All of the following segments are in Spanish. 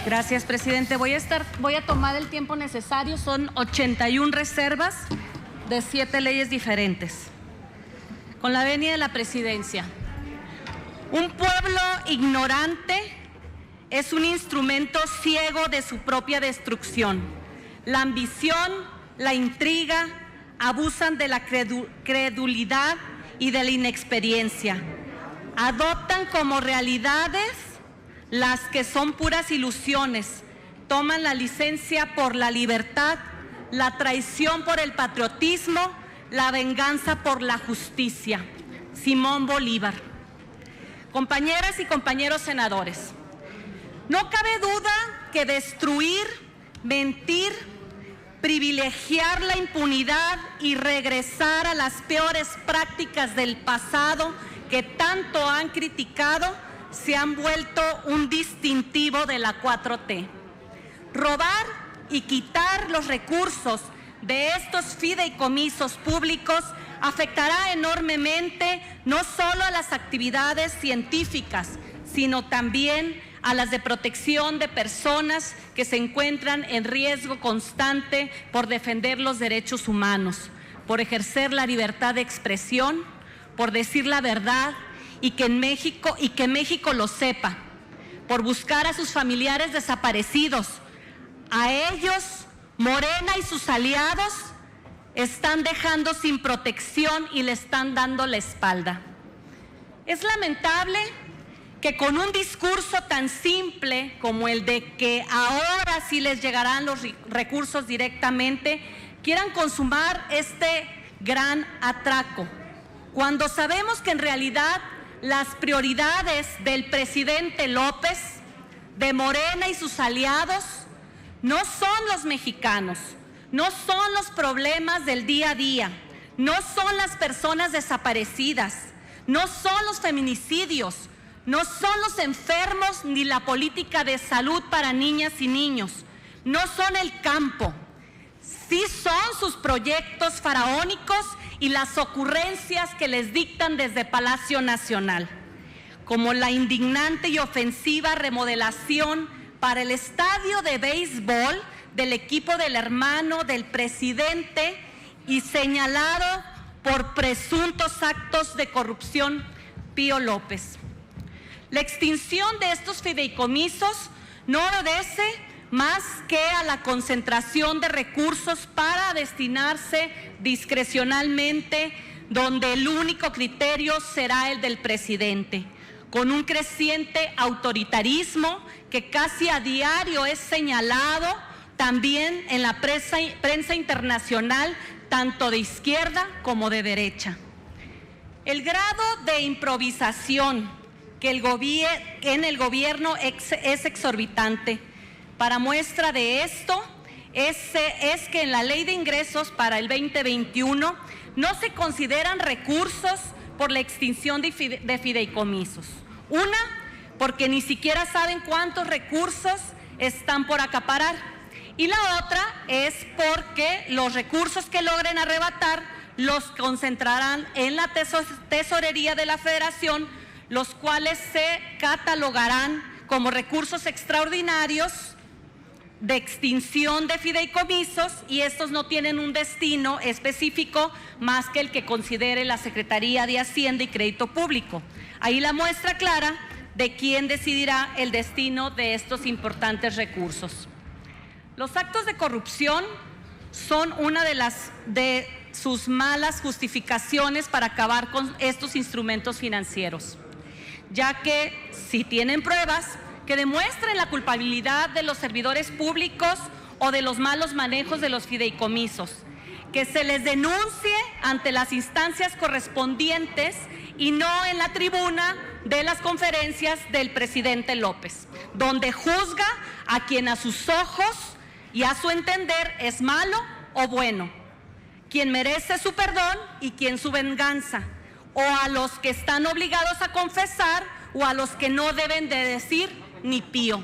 Gracias, presidente. Voy a tomar el tiempo necesario. Son 81 reservas de 7 leyes diferentes. Con la venia de la presidencia. Un pueblo ignorante es un instrumento ciego de su propia destrucción. La ambición, la intriga, abusan de la credulidad y de la inexperiencia. Adoptan como realidades las que son puras ilusiones. Toman la licencia por la libertad, la traición por el patriotismo, la venganza por la justicia. Simón Bolívar. Compañeras y compañeros senadores, no cabe duda que destruir, mentir, privilegiar la impunidad y regresar a las peores prácticas del pasado que tanto han criticado se han vuelto un distintivo de la 4T. Robar y quitar los recursos de estos fideicomisos públicos afectará enormemente no solo a las actividades científicas, sino también a las de protección de personas que se encuentran en riesgo constante por defender los derechos humanos, por ejercer la libertad de expresión, por decir la verdad y que México lo sepa, por buscar a sus familiares desaparecidos. A ellos, Morena y sus aliados están dejando sin protección y le están dando la espalda. Es lamentable que con un discurso tan simple como el de que ahora sí les llegarán los recursos directamente, quieran consumar este gran atraco, cuando sabemos que en realidad las prioridades del presidente López, de Morena y sus aliados, no son los mexicanos, no son los problemas del día a día, no son las personas desaparecidas, no son los feminicidios, no son los enfermos ni la política de salud para niñas y niños, no son el campo. Sí son sus proyectos faraónicos y las ocurrencias que les dictan desde Palacio Nacional, como la indignante y ofensiva remodelación para el estadio de béisbol del equipo del hermano del presidente y señalado por presuntos actos de corrupción Pío López. La extinción de estos fideicomisos no obedece más que a la concentración de recursos para destinarse discrecionalmente, donde el único criterio será el del presidente, con un creciente autoritarismo que casi a diario es señalado también en la prensa internacional, tanto de izquierda como de derecha. El grado de improvisación que en el gobierno es exorbitante. Para muestra de esto es que en la Ley de Ingresos para el 2021 no se consideran recursos por la extinción de fideicomisos. Una, porque ni siquiera saben cuántos recursos están por acaparar. Y la otra es porque los recursos que logren arrebatar los concentrarán en la tesorería de la Federación, los cuales se catalogarán como recursos extraordinarios de extinción de fideicomisos, y estos no tienen un destino específico más que el que considere la Secretaría de Hacienda y Crédito Público. Ahí la muestra clara de quién decidirá el destino de estos importantes recursos. Los actos de corrupción son una de sus malas justificaciones para acabar con estos instrumentos financieros, ya que si tienen pruebas que demuestren la culpabilidad de los servidores públicos o de los malos manejos de los fideicomisos, que se les denuncie ante las instancias correspondientes y no en la tribuna de las conferencias del presidente López, donde juzga a quien a sus ojos y a su entender es malo o bueno, quien merece su perdón y quien su venganza, o a los que están obligados a confesar o a los que no deben de decir ni pío.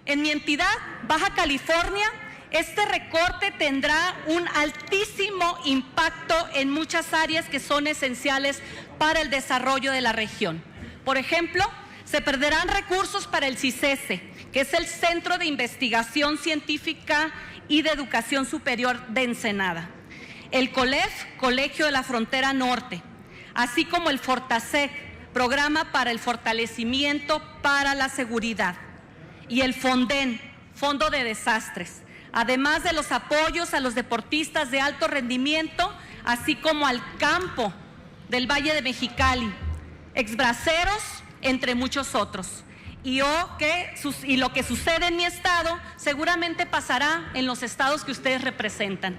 En mi entidad, Baja California, este recorte tendrá un altísimo impacto en muchas áreas que son esenciales para el desarrollo de la región. Por ejemplo, se perderán recursos para el CICESE, que es el Centro de Investigación Científica y de Educación Superior de Ensenada, el COLEF, Colegio de la Frontera Norte, así como el Fortasec, Programa para el Fortalecimiento para la Seguridad, y el FONDEN, Fondo de Desastres, además de los apoyos a los deportistas de alto rendimiento, así como al campo del Valle de Mexicali, exbraceros, entre muchos otros. Y lo que sucede en mi estado seguramente pasará en los estados que ustedes representan.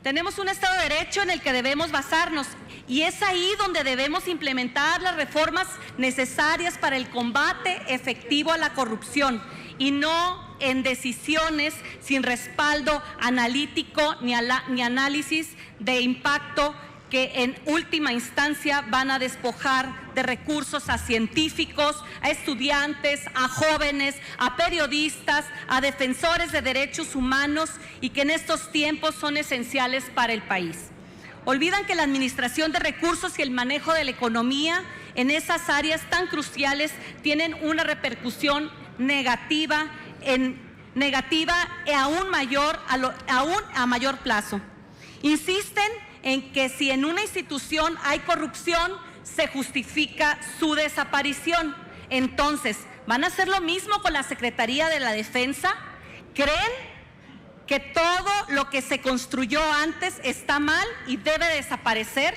Tenemos un Estado de Derecho en el que debemos basarnos y es ahí donde debemos implementar las reformas necesarias para el combate efectivo a la corrupción y no en decisiones sin respaldo analítico ni análisis de impacto que en última instancia van a despojar de recursos a científicos, a estudiantes, a jóvenes, a periodistas, a defensores de derechos humanos y que en estos tiempos son esenciales para el país. Olvidan que la administración de recursos y el manejo de la economía en esas áreas tan cruciales tienen una repercusión negativa aún a mayor plazo. Insisten en que si en una institución hay corrupción, se justifica su desaparición. Entonces, ¿van a hacer lo mismo con la Secretaría de la Defensa? ¿Creen que todo lo que se construyó antes está mal y debe desaparecer?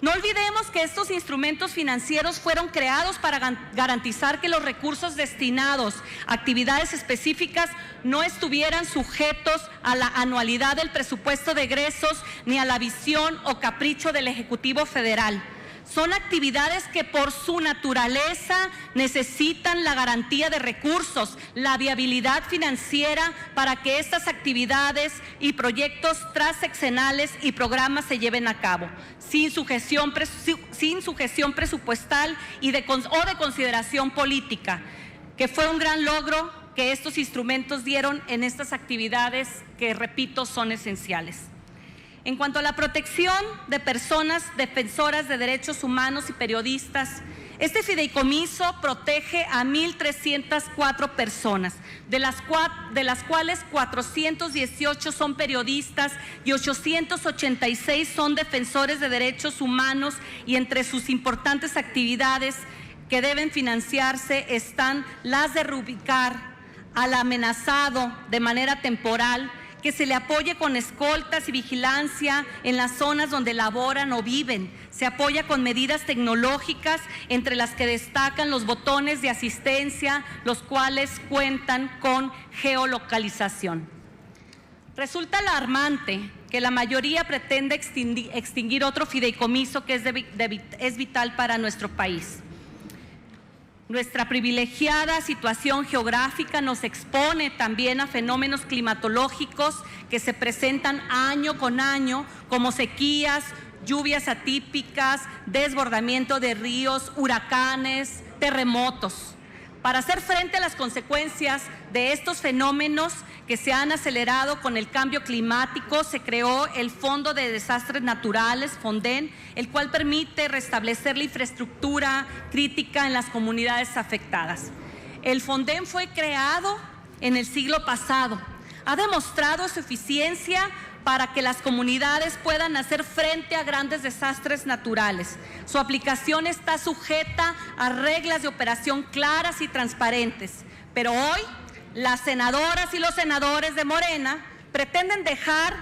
No olvidemos que estos instrumentos financieros fueron creados para garantizar que los recursos destinados a actividades específicas no estuvieran sujetos a la anualidad del presupuesto de egresos ni a la visión o capricho del Ejecutivo Federal. Son actividades que por su naturaleza necesitan la garantía de recursos, la viabilidad financiera para que estas actividades y proyectos transeccionales y programas se lleven a cabo, sin sujeción presupuestal o de consideración política, que fue un gran logro que estos instrumentos dieron en estas actividades que, repito, son esenciales. En cuanto a la protección de personas defensoras de derechos humanos y periodistas, este fideicomiso protege a 1,304 personas, de las cuales 418 son periodistas y 886 son defensores de derechos humanos, y entre sus importantes actividades que deben financiarse están las de reubicar al amenazado de manera temporal, que se le apoye con escoltas y vigilancia en las zonas donde laboran o viven. Se apoya con medidas tecnológicas, entre las que destacan los botones de asistencia, los cuales cuentan con geolocalización. Resulta alarmante que la mayoría pretenda extinguir otro fideicomiso que es vital para nuestro país. Nuestra privilegiada situación geográfica nos expone también a fenómenos climatológicos que se presentan año con año, como sequías, lluvias atípicas, desbordamiento de ríos, huracanes, terremotos. Para hacer frente a las consecuencias de estos fenómenos que se han acelerado con el cambio climático, se creó el Fondo de Desastres Naturales, FONDEN, el cual permite restablecer la infraestructura crítica en las comunidades afectadas. El FONDEN fue creado en el siglo pasado. Ha demostrado su eficiencia para que las comunidades puedan hacer frente a grandes desastres naturales. Su aplicación está sujeta a reglas de operación claras y transparentes, pero hoy las senadoras y los senadores de Morena pretenden dejar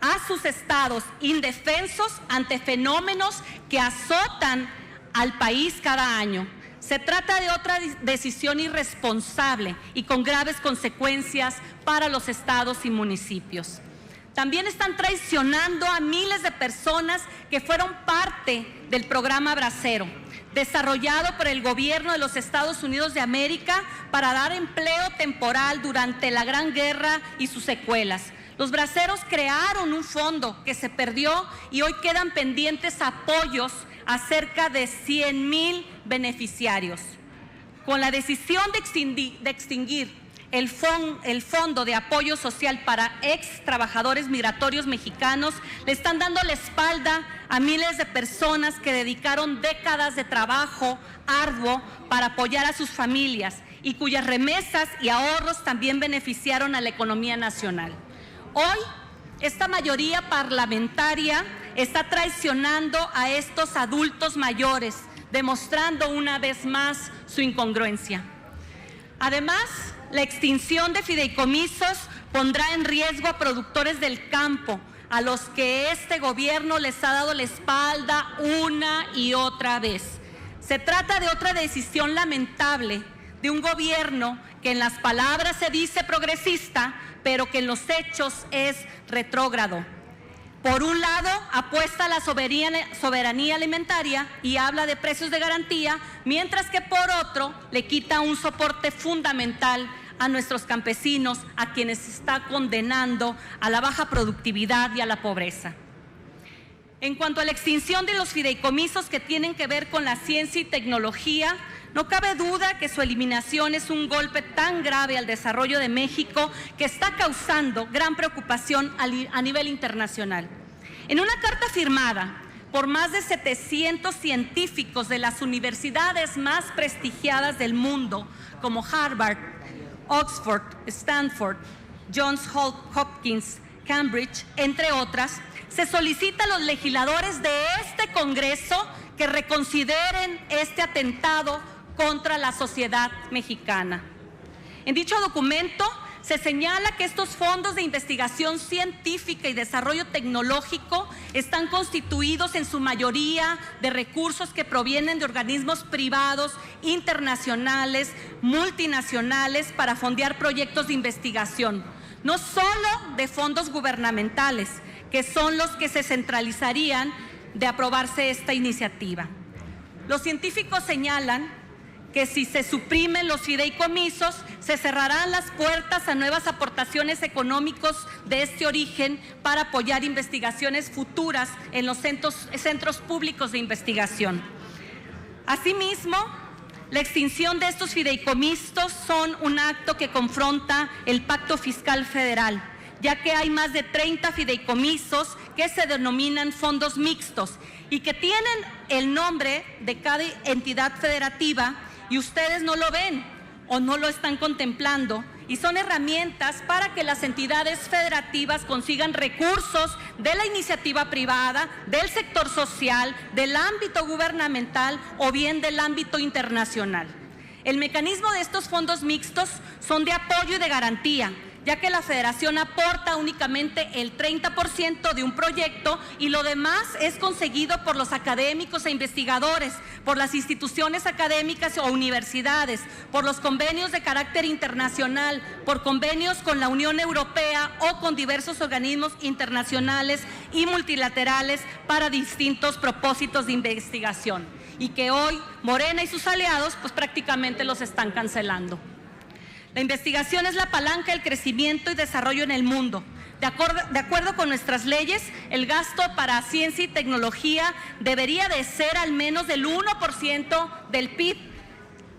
a sus estados indefensos ante fenómenos que azotan al país cada año. Se trata de otra decisión irresponsable y con graves consecuencias para los estados y municipios. También están traicionando a miles de personas que fueron parte del programa Bracero, desarrollado por el gobierno de los Estados Unidos de América para dar empleo temporal durante la Gran Guerra y sus secuelas. Los braceros crearon un fondo que se perdió y hoy quedan pendientes apoyos a cerca de 100,000 beneficiarios. Con la decisión de extinguir el Fondo de Apoyo Social para ex trabajadores migratorios mexicanos, le están dando la espalda a miles de personas que dedicaron décadas de trabajo arduo para apoyar a sus familias y cuyas remesas y ahorros también beneficiaron a la economía nacional. Hoy, esta mayoría parlamentaria está traicionando a estos adultos mayores, demostrando una vez más su incongruencia. Además, la extinción de fideicomisos pondrá en riesgo a productores del campo, a los que este gobierno les ha dado la espalda una y otra vez. Se trata de otra decisión lamentable de un gobierno que en las palabras se dice progresista, pero que en los hechos es retrógrado. Por un lado, apuesta a la soberanía alimentaria y habla de precios de garantía, mientras que por otro le quita un soporte fundamental a nuestros campesinos, a quienes está condenando a la baja productividad y a la pobreza. En cuanto a la extinción de los fideicomisos que tienen que ver con la ciencia y tecnología, no cabe duda que su eliminación es un golpe tan grave al desarrollo de México que está causando gran preocupación a nivel internacional. En una carta firmada por más de 700 científicos de las universidades más prestigiadas del mundo, como Harvard, Oxford, Stanford, Johns Hopkins, Cambridge, entre otras, se solicita a los legisladores de este Congreso que reconsideren este atentado contra la sociedad mexicana. En dicho documento se señala que estos fondos de investigación científica y desarrollo tecnológico están constituidos en su mayoría de recursos que provienen de organismos privados, internacionales, multinacionales para fondear proyectos de investigación, no solo de fondos gubernamentales, que son los que se centralizarían de aprobarse esta iniciativa. Los científicos señalan que si se suprimen los fideicomisos, se cerrarán las puertas a nuevas aportaciones económicas de este origen para apoyar investigaciones futuras en los centros públicos de investigación. Asimismo, la extinción de estos fideicomisos son un acto que confronta el Pacto Fiscal Federal, ya que hay más de 30 fideicomisos que se denominan fondos mixtos y que tienen el nombre de cada entidad federativa, y ustedes no lo ven o no lo están contemplando, y son herramientas para que las entidades federativas consigan recursos de la iniciativa privada, del sector social, del ámbito gubernamental o bien del ámbito internacional. El mecanismo de estos fondos mixtos son de apoyo y de garantía, ya que la Federación aporta únicamente el 30% de un proyecto y lo demás es conseguido por los académicos e investigadores, por las instituciones académicas o universidades, por los convenios de carácter internacional, por convenios con la Unión Europea o con diversos organismos internacionales y multilaterales para distintos propósitos de investigación, y que hoy Morena y sus aliados pues prácticamente los están cancelando. La investigación es la palanca del crecimiento y desarrollo en el mundo. De acuerdo con nuestras leyes, el gasto para ciencia y tecnología debería de ser al menos del 1% del PIB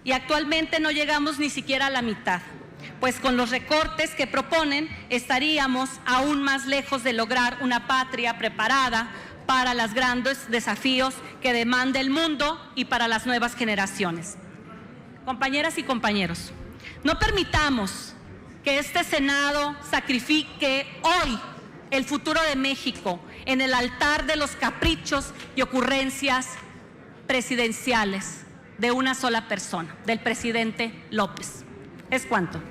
y actualmente no llegamos ni siquiera a la mitad. Pues con los recortes que proponen estaríamos aún más lejos de lograr una patria preparada para los grandes desafíos que demanda el mundo y para las nuevas generaciones. Compañeras y compañeros, no permitamos que este Senado sacrifique hoy el futuro de México en el altar de los caprichos y ocurrencias presidenciales de una sola persona, del presidente López. Es cuanto.